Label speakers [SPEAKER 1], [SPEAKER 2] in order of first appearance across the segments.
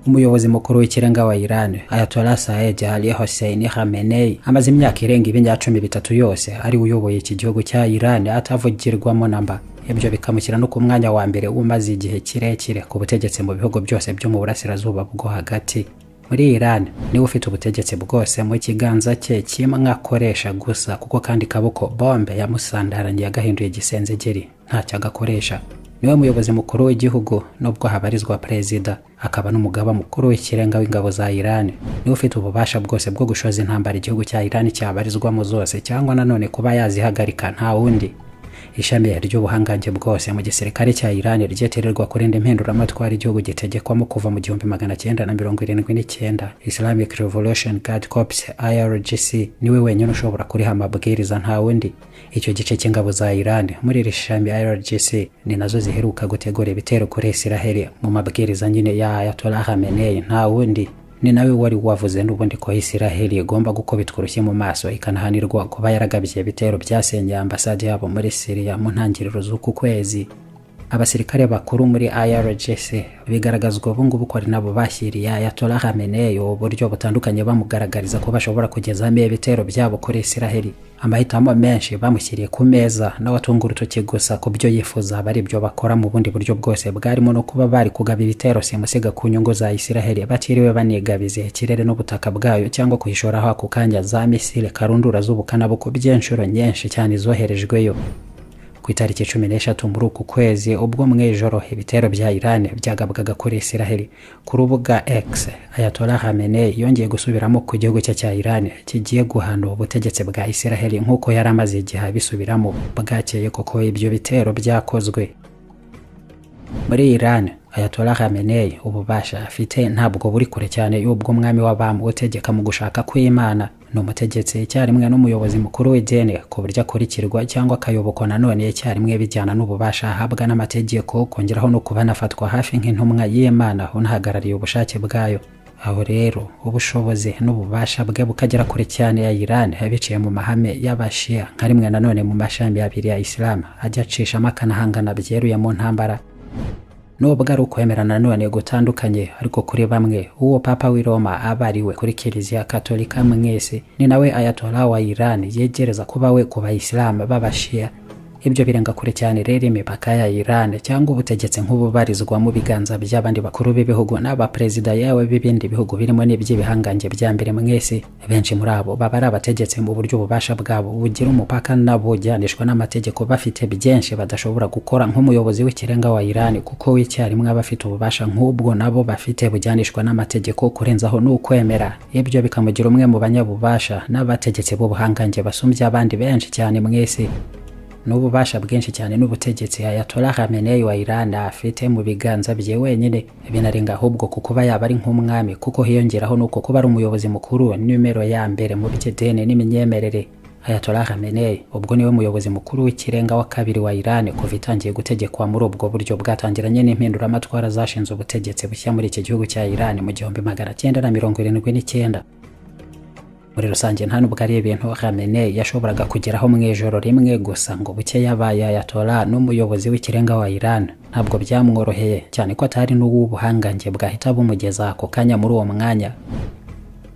[SPEAKER 1] umuyobozi mukuru w'ikirenga wa Iran Ayatollah Said Ali Hosseini Khamenei amaze imyaka irenga 13 yose ari uyoboye iki gihugu cya Iran atavugirwamo namba. Ibyo bikamushyira no ku mwanya wa mbere umaze igihe kirekire ku butegetsi mu bihugu byose byo mu burasirazuba bwo hagati. Muri Iran niwe ufite ubutegetsi bwose mu kiganza cye kimwe akoresha gusa, kuko kandi kaboko bombe yamusandaranye yagahinduye igisenzegeri ntacyo agakoresha. Niwe muyobozi mukuru w'igihugu nubwo habarizwa perezida, akaba n'umugaba mukuru w'ikirenga w'ingabo za Iran. Niwe ufite ububasha bwose bwo gushoza intambara igihugu cya Iran cyabarizwamo zose, cyangwa nanone kuba yazihagarika nta wundi. Ishami ry'ubuhangange bwose mu gisirikare cya Iran ryetererwa kurinda impinduramatwara igihugu gitegekwamo kuva mu 1979, Islamic Revolution Guard Corps IRGC niwe wenyine ushobora kuriha amabwiriza nta wundi. Icyo gice cy'ingabo za Iran muri iri shami IRGC ni nazo ziheruka gutegura ibitero kuri Israel mu mabwiriza nyine ya Ayatollah Khamenei nta wundi. Ni nawe wari wavuze n'ubundi ko Israel igomba gukubitwa urushyi mu maso ikanahanirwa kuba yaragabye ibitero byasenye ambasade yabo muri Syria mu ntangiriro z'uku kwezi. Abasirikare bakuru muri IRGC bigaragazwa ubungubu ko ari nabo bashyiriye Ayatollah Khamenei uburyo butandukanye bamugaragariza ko bashobora kugezamo ibitero byabo kuri Israel. Amahitamo menshi bamushyiriye ku meza nawe atunga urutoki gusa ku byo yifuza bari byo bakora mu bundi buryo bwose, bwarimo no kuba bari kugaba ibitero simusiga ku nyungu za Israel batiriwe banigabize ikirere n'ubutaka bwayo cyangwa kuhishoraho ako kanya za misile karundura z'ubukana buko by'inshuro nyinshi cyane zoherejweyo. Ku itariki 13 muri uku kwezi ubwo mwijoro ibitero bya Iran byagabwaga kuri Israel, ku rubuga X Ayatollah Khamenei yongeye gusubiramo ku gihugu cya Iran kigiye guhana ubutegetsi bwa Israel nk'uko yari amaze igihe bisubiramo bwakeye koko ibyo bitero byakozwe. Muri Iran Ayatollah Khamenei ububasha afite ntabwo buri kure cyane y'ubwo mwami w'abami utegeka mu gushaka kw'Imana. Ni umutegetsi icyarimwe n'umuyobozi mukuru w'idini ku buryo akurikirwa cyangwa akayobokwa nanone icyarimwe bijyana n'ububasha ahabwa n'amategeko, kongeraho no kuba anafatwa hafi nk'intumwa y'Imana unahagarariye ubushake bwayo. Aho rero ubushobozi n'ububasha bwe bukagera kure cyane ya Iran biciye mu mahame y'abashia nka rimwe nanone mu mashami abiri ya Islam ajya acishamo akanahangana byeruye mu ntambara. Nubwo ari ukwemerana none gutandukanye, ariko kuri bamwe uwo Papa w'i Roma abariwe kuri Kiliziya Katolika mwese ni nawe Ayatollah wa Iran yegereza kuba we ku Bayisilamu b'abashia. Ibyo birenga kure cyane rero imipaka ya Iran cyangwa ubutegetsi nk'ububarizwa mu biganza by'abandi bakuru b'ibihugu n'abaperezida yawe b'ibindi bihugu birimo n'iby'ibihangange bya mbere mwese. Benshi muri abo baba ari abategetsi mu buryo ububasha bwabo bugira umupaka nabujyanishwa n'amategeko, bafite byinshi badashobora gukora nk'umuyobozi w'ikirenga wa Iran, kuko w'icyarimwe abafite ububasha nk'ubwo nabo bafite bujyanishwa n'amategeko kurenzaho n'ukwemera. Ibyo bikamugira umwe mu banyabubasha n'abategetsi b'ubuhangange basumbye abandi benshi cyane mwese. N'ububasha bwinshi cyane n'ubutegetsi Ayatollah Khamenei wa Iran afite mu biganza bye wenyine binarenga ahubwo kukuba yaba ari nk'umwami, kuko hiyongeraho nuko kuba ari umuyobozi mukuru numero ya mbere mu by'idini n'imyemerere. Ayatollah Khamenei ubwo niwe muyobozi mukuru w'ikirenga wa kabiri wa Iran kuva itangiye gutegekwa muri ubwo buryo bwatangiranye n'impinduramatwara zashinze ubutegetsi bushya muri iki gihugu cya Iran mu 1979. Muri rusange nta nubwo ari ibintu Khamenei yashoboraga kugeraho mu ijoro rimwe gusa ngo buke yabaye Ayatollah n'umuyobozi w'ikirenga wa Iran. Ntabwo byamworoheye cyane ko atari n'ubuhangange bwahita bumugeza ako kanya muri uwo mwanya.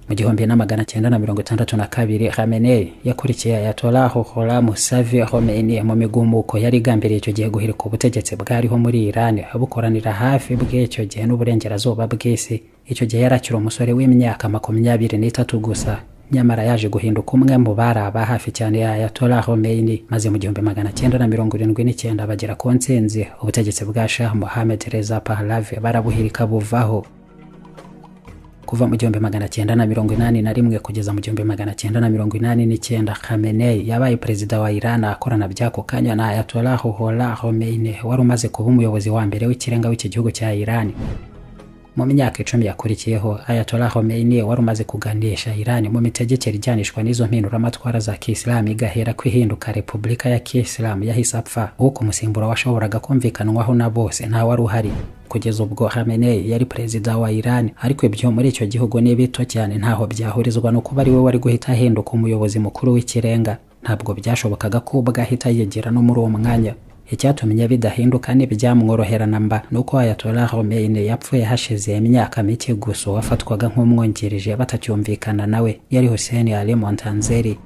[SPEAKER 1] Mu 1962 Khamenei yakurikiye Ayatollah Ruhollah Mousavi Khomeini mu migumuko yari igambiriye icyo gihe guhirika ubutegetsi bwariho muri Iran bukoranira hafi bw'icyo gihe n'uburengerazuba bw'isi. Icyo gihe yarakira umusore w'imyaka 23 gusa, nyamara yaje guhinduka umwe mu bari aba hafi cyane ya Ayatollah Khomeini, maze mu 1979 bagera ku ntsinzi ubutegetsi bwa Shah Mohammad Reza Pahlavi barabuhirika buvaho. Kuva mu 1981 kugeza mu 1989 Khamenei yabaye perezida wa Iran akorana byako kanya na Ayatollah Ruhollah Khomeini wari umaze kuba umuyobozi wa mbere w'ikirenga w'iki gihugu cya Iran. Mu myaka 10 yakurikiyeho Ayatollah Khomeini wari umaze kuganisha Iran mu mitegekere ijyanishwa n'izo mpinduramatwara za Kiislamu igahera kwihinduka Repubulika ya Kiislamu yahise apfa, uko umusimbura washoboraga kumvikanwaho na bose nta wari uhari. Kugeza ubwo Khamenei yari perezida wa Iran, ariko ibyo muri icyo gihugu ni bito cyane ntaho byahurizwa no kuba ari we wari guhita ahinduka umuyobozi mukuru w'ikirenga. Ntabwo byashobokaga ko bwahita yegera no muri uwo mwanya. icyatumye bidahinduka n'ibyamworoherana mba nuko Ayatollah Khomeini yapfuye hashize imyaka mike gusa wafatwaga nk'umwungirije batacyumvikana nawe yari Hussein Ali Montanzeri.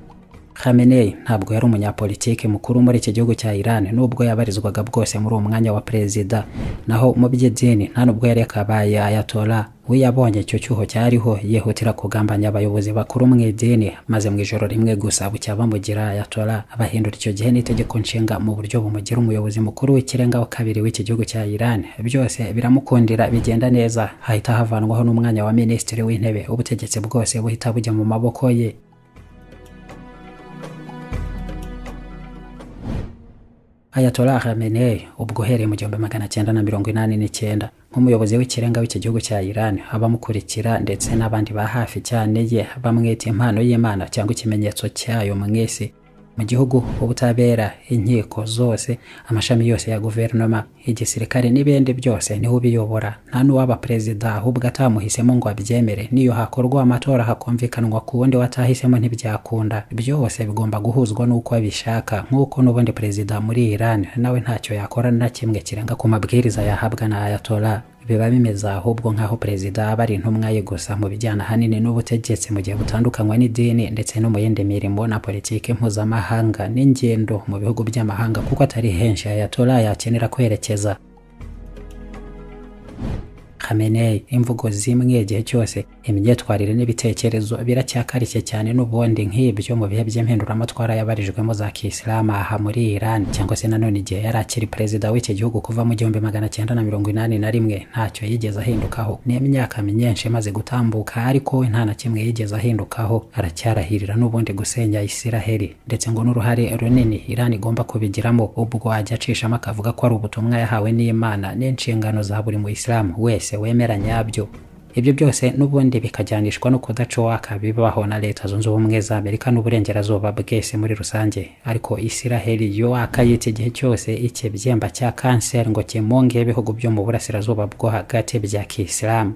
[SPEAKER 1] Khamenei ntabwo yari umunyapolitiki mukuru muri iki gihugu cya Iran nubwo yabarizwaga bwose muri uwo mwanya wa perezida, naho mu by'idini nta nubwo yari yakabaye Ayatollah. We yabonye icyo cyuho cyariho yihutira kugambanya abayobozi bakuru mu idini, maze mu ijoro rimwe gusa bucya bamugira Ayatollah, abahindura icyo gihe n'itegeko nshinga mu buryo bumugira umuyobozi mukuru w'ikirenga wa kabiri w'iki gihugu cya Iran. Byose biramukundira bigenda neza, hahita havanwaho n'umwanya wa minisitiri w'intebe, ubutegetsi bwose buhita bujya mu maboko ye. Ayatollah Khamenei ubwo uhereye mu 1989 nk'umuyobozi w'ikirenga w'iki gihugu cya Iran, abamukurikira ndetse n'abandi ba hafi cyane ye bamwita impano y'Imana cyangwa ikimenyetso cyayo mu isi. Mu gihugu ubutabera, inkiko zose, amashami yose ya guverinoma, igisirikare n'ibindi byose niho ubiyobora. Nta n'uwaba perezida ahubwo atamuhisemo ngo abyemere, niyo hakorwa amatora hakumvikanwa ku wundi watahisemo ntibyakunda. Byose bigomba guhuzwa n'uko abishaka, nk'uko n'ubundi perezida muri Iran nawe ntacyo yakora na kimwe kirenga ku mabwiriza yahabwa na Ayatollah. Biba bimeze ahubwo nk'aho perezida aba ari intumwa ye gusa mu bijyana hanini n'ubutegetsi mu gihe butandukanywa n'idini ndetse no mu yindi mirimo na politiki mpuzamahanga n'ingendo mu bihugu by'amahanga, kuko atari henshi Ayatollah yakenera kwerekeza. Khamenei imvugo zimwe igihe cyose, imyitwarire n'ibitekerezo biracyakarishye cyane n'ubundi nk'ibyo mu bihe by'impinduramatwara yabarijwemo za Kisilamu aha muri Iran, cyangwa se nanone igihe yari akiri perezida w'iki gihugu kuva mu 1981 ntacyo yigeze ahindukaho. Ni imyaka myinshi imaze gutambuka ariko we nta na kimwe yigeze ahindukaho, aracyarahirira n'ubundi gusenya Isiraheli, ndetse ngo n'uruhare runini Iran igomba kubigiramo, ubwo ajya acishamo akavuga ko ari ubutumwa yahawe n'Imana n'inshingano za buri Muislamu wese wemera nyabyo. Ibyo byose n'ubundi bikajyanishwa no kudacoka bibaho na Leta Zunze Ubumwe za Amerika n'uburengerazuba bwese muri rusange. Ariko Isiraheli yo akayita igihe cyose ikibyemba cya kanseri ngo kimunge ibihugu byo mu burasirazuba bwo hagati bya Kisilamu.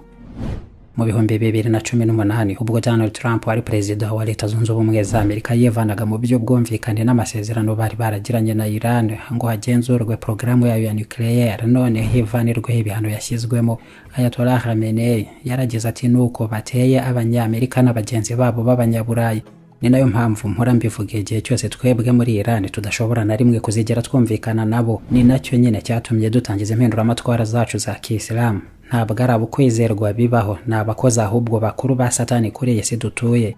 [SPEAKER 1] Mu 2018 ubwo Donald Trump wari perezida wa Leta Zunze Ubumwe za Amerika yivanaga mu byo bwumvikane n'amasezerano bari baragiranye na Iran ngo hagenzurwe programu yayo ya nucleaire, none hivanirwe ibihano yashyizwemo, Ayatollah Khamenei yaragize ati nuko bateye abanyamerika n'abagenzi babo b'abanyaburayi. Ni nayo mpamvu mpora mbivuga igihe cyose twebwe muri Iran tudashobora na rimwe kuzigera twumvikana nabo. Ni nacyo nyine cyatumye dutangiza impinduramatwara zacu za Kisilamu. Ntabwo ari ukwizerwa bibaho, ni abakozi ahubwo bakuru ba Satani kuri iyi si dutuye.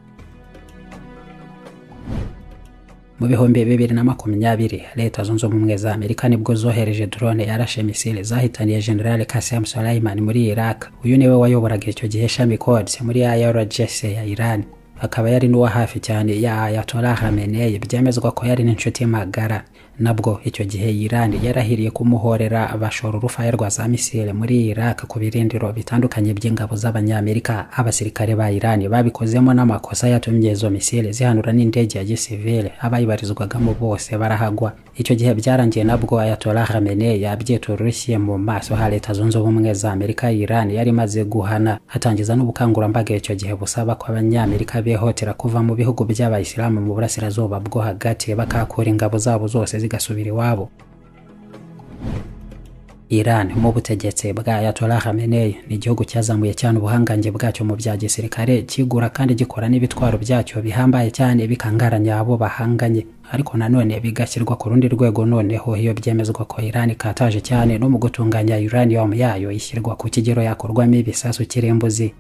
[SPEAKER 1] Mu 2020 Leta Zunze Ubumwe za Amerika nibwo zohereje drone yarashe misile zahitaniye General Qasem Soleimani muri Iraq. Uyu niwe wayoboraga icyo gihe Shami Quds muri IRGC ya Iran, akaba yari n'uwa hafi cyane ya Ayatollah Khamenei, byemezwa ko yari n'inshuti magara. Nabwo icyo gihe Iran yarahiriye kumuhorera abashora urufaya rwa za misile muri Iraq ku birindiro bitandukanye by'ingabo z'abanyamerika. Abasirikare ba Iran babikozemo n'amakosa yatumye izo misile zihanura n'indege ya gisivile, abayibarizwagamo bose barahagwa. Icyo gihe byarangiye nabwo Ayatollah Khamenei yabyitura urushye mu maso ha Leta Zunze Ubumwe za Amerika. Iran yari maze guhana, hatangiza n'ubukangurambaga icyo gihe busaba ko abanyamerika bihotera kuva mu bihugu by'abayisilamu mu burasirazuba bwo hagati bakakura ingabo zabo zose zigasubira iwabo. Iran mu butegetsi bwa Ayatollah Khamenei ni igihugu cyazamuye cyane ubuhangange bwacyo mu bya gisirikare, kigura kandi gikora n'ibitwaro byacyo bihambaye cyane bikangaranya abo bahanganye, ariko nanone bigashyirwa ku rundi rwego. Noneho iyo byemezwa ko Iran ikataje cyane no mu gutunganya uranium yayo ishyirwa ku kigero yakorwamo ibisasu kirimbuzi.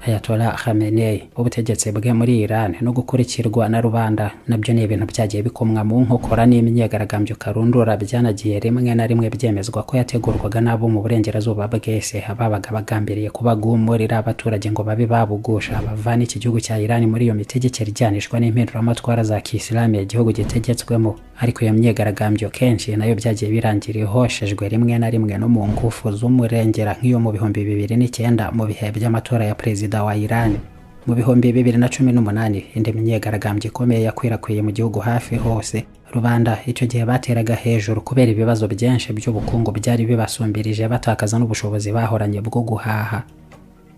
[SPEAKER 1] Ayatollah Khamenei ubutegetsi bwe muri Iran no gukurikirwa na rubanda nabyo ni ibintu byagiye bikomwa mu nkokora n'imyigaragambyo karundura, byanagiye rimwe na rimwe byemezwa ko yategurwaga n'abo mu burengerazuba bwese ababaga bagambiriye kubagumurira abaturage ngo babe babugusha bavana iki gihugu cya Iran muri iyo mitegekere ijyanishwa n'impinduramatwara za Kisilamu igihugu gitegetswemo. Ariko iyo myigaragambyo kenshi nayo byagiye birangira ihoshejwe rimwe na rimwe no mu ngufu z'umurengera, nk'iyo mu 2009 mu bihe by'amatora ya perezida wa Iran. Mu 2018 indi myigaragambyo ikomeye yakwirakwiye mu gihugu hafi hose. Rubanda icyo gihe bateraga hejuru kubera ibibazo byinshi by'ubukungu byari bibasumbirije, batakaza n'ubushobozi bahoranye bwo guhaha.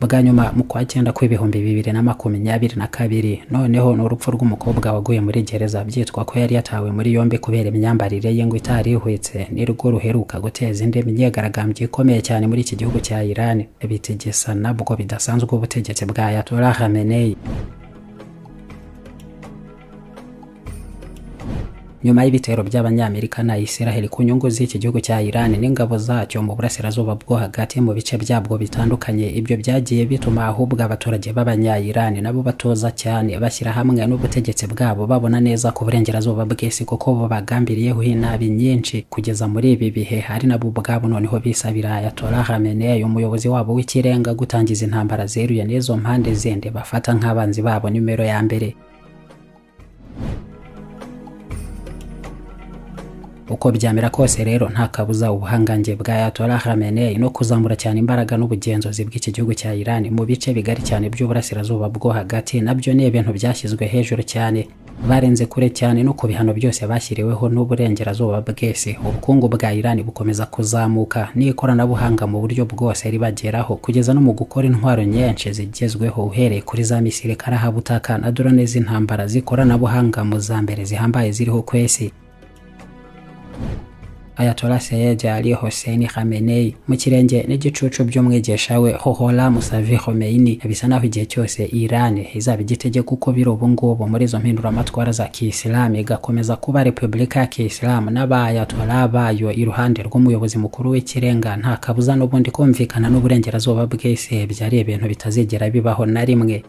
[SPEAKER 1] bwa nyuma mu kwa 9 2022 noneho n'urupfu rw'umukobwa waguye muri gereza byitwa ko yari yatawe muri yombi kubera imyambarire ye ngo itari ihwitse nirwo ruheruka guteza indi myigaragambyo ikomeye cyane muri iki gihugu cya Iran bitegesa nabwo bidasanzwe ubutegetsi bwa Ayatollah Khamenei. Nyuma y'ibitero by'abanyamerika na Israel ku nyungu z'iki gihugu cya Iran n'ingabo zacyo mu burasirazuba bwo hagati mu bice byabwo bitandukanye, ibyo byagiye bituma ahubwo abaturage b'abanya-Iran nabo batoza cyane bashyira hamwe n'ubutegetsi bwabo babona neza ku burengerazuba bw'isi kuko bo bagambiriyeho inabi nyinshi kugeza muri ibi bihe, hari nabo ubwabo noneho bisabira Ayatollah Khamenei umuyobozi wabo w'ikirenga gutangiza intambara zeruye n'izo mpande zende bafata nk'abanzi babo nimero ya mbere. Uko byamera kose rero nta kabuza ubuhangange bwa Ayatollah Khamenei no kuzamura cyane imbaraga n'ubugenzuzi bw'iki gihugu cya Iran mu bice bigari cyane by'uburasirazuba bwo hagati nabyo ni ibintu byashyizwe hejuru cyane, barenze kure cyane no ku bihano byose bashyiriweho n'uburengerazuba bw'isi. Ubukungu bwa Iran bukomeza kuzamuka n'ikoranabuhanga mu buryo bwose ribageraho kugeza no mu gukora intwaro nyinshi zigezweho uhereye kuri za misile karahabutaka na drone z'intambara z'ikoranabuhanga mu za mbere zihambaye ziriho ku isi. Ayatollah Sayyid Ali Hossein Khamenei mu kirenge n'igicucu by'umwigisha we Ruhollah Murtaza Khomeini bisa naho igihe cyose Iran izaba igitegeko uko biri ubu ngubu muri izo mpinduramatwara za Kiyisilamu igakomeza kuba Repubulika ya Kiyisilamu n'abayatollah bayo iruhande rw'umuyobozi mukuru w'ikirenga, nta kabuza n'ubundi kumvikana n'uburengerazuba bw'isi byari ibintu bitazigera bibaho na rimwe.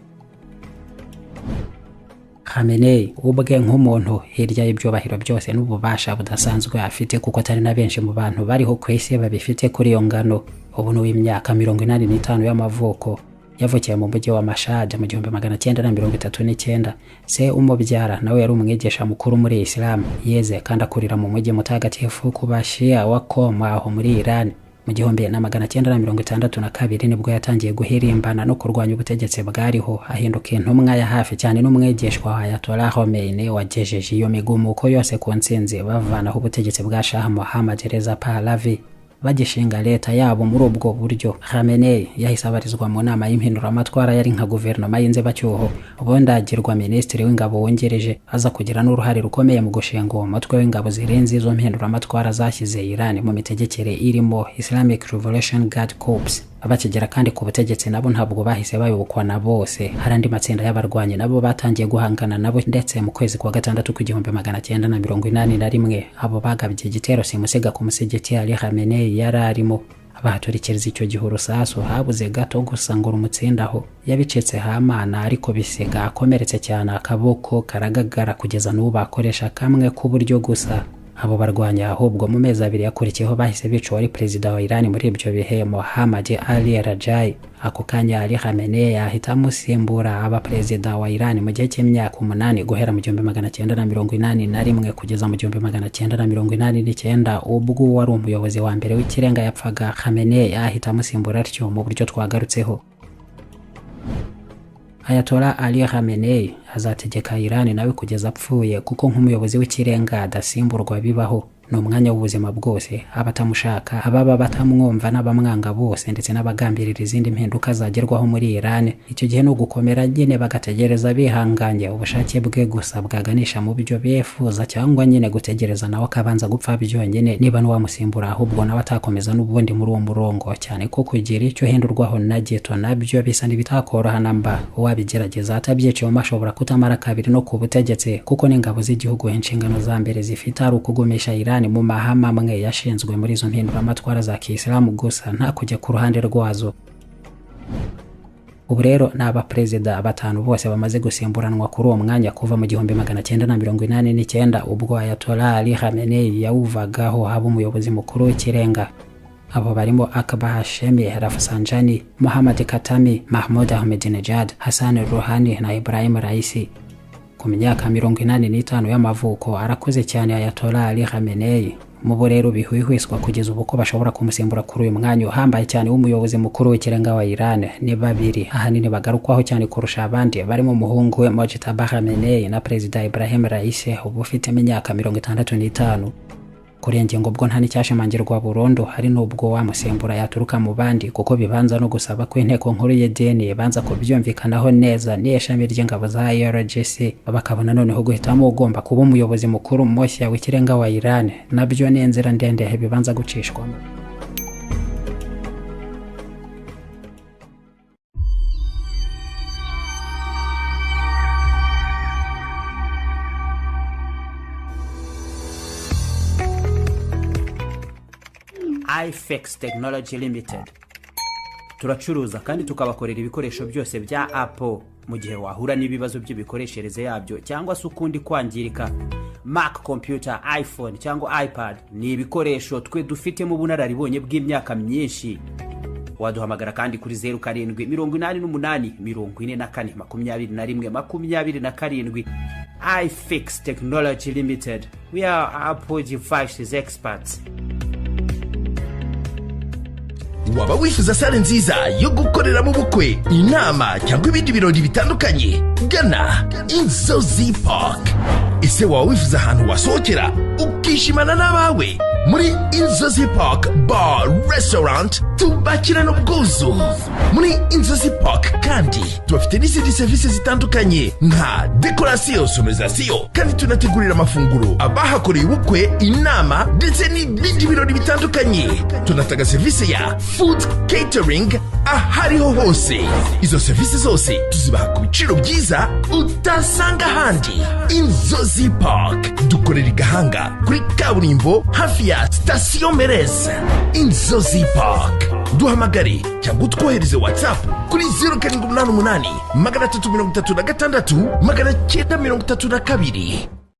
[SPEAKER 1] Khamenei ubwe nk'umuntu hirya y'ibyubahiro byose n'ububasha budasanzwe afite kuko atari na benshi mu bantu bariho ku isi babifite kuri iyo ngano, ubu n'uw'imyaka 85 y'amavuko, yavukiye mu mujyi wa Mashhad mu 1939. Se umubyara nawe yari umwigisha mukuru muri Islam, yeze kandi akurira mu mujyi mutagatifu ku Bashia wa Qom aho muri Iran. Mu 1962 nibwo yatangiye guhirimbana no kurwanya ubutegetsi bwariho, ahinduka intumwa ya hafi cyane n'umwigishwa wa Ayatollah Khomeini wagejeje iyo migumuko yose ku ntsinzi bavanaho ubutegetsi bwa Shah Mohammad Reza Pahlavi bagishinga leta yabo. Muri ubwo buryo Khamenei yahise abarizwa mu nama y'impinduramatwara yari nka guverinoma y'inzibacyuho, ubundi agirwa minisitiri w'ingabo wongereje, aza kugira n'uruhare rukomeye mu gushinga umutwe w'ingabo zirenze izo mpinduramatwara zashyize Iran mu mitegekere irimo Islamic Revolution Guard Corps. Abakigera kandi ku butegetsi nabo ntabwo bahise bayobokwa na bose, hari andi matsinda y'abarwanyi nabo batangiye guhangana nabo, ndetse mu kwezi kwa gatandatu ku 1981 abo bagabye igitero simusiga ku musigiti Ali Khamenei yari arimo. Abahaturikiriza icyo gihe urusasu habuze gato gusa ngo rumutsindaho, yabicetse hamana ariko bisiga akomeretse cyane akaboko karagagara kugeza n'ubu bakoresha kamwe k'uburyo gusa. Abo barwanya ahubwo mu mezi abiri yakurikiyeho bahise bica wari perezida wa Iran muri ibyo bihe Mohammad Ali Rajai. Ako kanya Ali Khamenei ahita amusimbura aba perezida wa Iran mu gihe cy'imyaka 8 guhera mu 1981 kugeza mu 1989, ubwo wari umuyobozi wa mbere w'ikirenga yapfaga. Khamenei ahita amusimbura atyo mu buryo twagarutseho. Ayatollah Ali Khamenei azategeka Iran nawe kugeza apfuye kuko nk'umuyobozi w'ikirenga adasimburwa bibaho. Ni umwanya w'ubuzima bwose, abatamushaka, ababa batamwumva n'abamwanga bose, ndetse n'abagambirira izindi mpinduka zagerwaho muri Iran. Icyo gihe no gukomera nyine bagategereza bihanganye ubushake bwe gusa bwaganisha mu byo bifuza, cyangwa nyine gutegereza nawe akabanza gupfa byonyine niba n'uwamusimbura ahubwo nawe atakomeza n'ubundi muri uwo murongo, cyane ko kugira icyo hindurwaho na gito nabyo bisa n'ibitakoroha namba. Uwabigerageza atabyiciyemo ashobora kutamara kabiri no ku butegetsi, kuko n'ingabo z'igihugu inshingano za mbere zifite ari ukugumisha Iran mu mahame amwe yashinzwe muri izo mpinduramatwara za Kiyisilamu gusa, nta kujya ku ruhande rwazo. Ubu rero ni abaperezida batanu bose bamaze gusimburanwa kuri uwo mwanya kuva mu 1989 ubwo Ayatollah Ali Khamenei yawuvagaho haba umuyobozi mukuru w'ikirenga. Abo barimo Akbar Hashemi Rafsanjani, Mohammad Khatami, Mahmoud Ahmadinejad, Hassan Rouhani na Ibrahim Raisi. Ku myaka 85 y'amavuko arakuze cyane Ayatollah Ali Khamenei. Mu rero bihwihwiswa kugeza ubu ko bashobora kumusimbura kuri uyu mwanya uhambaye cyane w'umuyobozi mukuru w'ikirenga wa Iran ni babiri, ahanini bagarukwaho cyane kurusha abandi, barimo umuhungu we Mojtaba Khamenei na perezida Ibrahim Raisi ubu ufite imyaka 65. kuri iyo ngingo ubwo nta n'icyashimangirwa burundu hari n'ubwo wa musembura yaturuka mu bandi kuko bibanza no gusaba ko inteko nkuru y'idini banza kubyumvikanaho neza n'ishami ry'ingabo za IRGC bakabona noneho guhitamo ugomba kuba umuyobozi mukuru mushya w'ikirenga wa Iran. Nabyo ni inzira ndende bibanza gucishwamo. iFix Technology Limited turacuruza kandi tukabakorera ibikoresho byose bya Apple mu gihe wahura n'ibibazo by'ibikoreshereze yabyo cyangwa se ukundi kwangirika. Mac computer, iPhone cyangwa iPad ni ibikoresho twe dufite mu bunararibonye bw'imyaka myinshi. Waduhamagara kandi kuri 0788442127. iFix Technology Limited, we are Apple devices experts.
[SPEAKER 2] Waba wifuza sale nziza yo gukorera mu bukwe, inama cyangwa ibindi birori bitandukanye? Gana Inzozi Park. Ese waba wifuza ahantu wasohokera ukishimana n'abawe? Muri Inzozi Park Bar Restaurant tubakirana ubwuzu. Muri Inzozi Park kandi tubafite n'izindi service zitandukanye nka decoration, sonorisation, kandi tunategurira amafunguro abahakoreye ubukwe, inama ndetse n'ibindi birori bitandukanye. Tunatanga service ya food catering ahariho hose. Izo service zose tuzibaha ku biciro byiza utasanga ahandi. Inzozi Park dukorera i Gahanga kuri kaburimbo hafi ya Station Merez. Inzozi Park, duhamagare cyangwa utwohereze WhatsApp kuri 0788 336 932.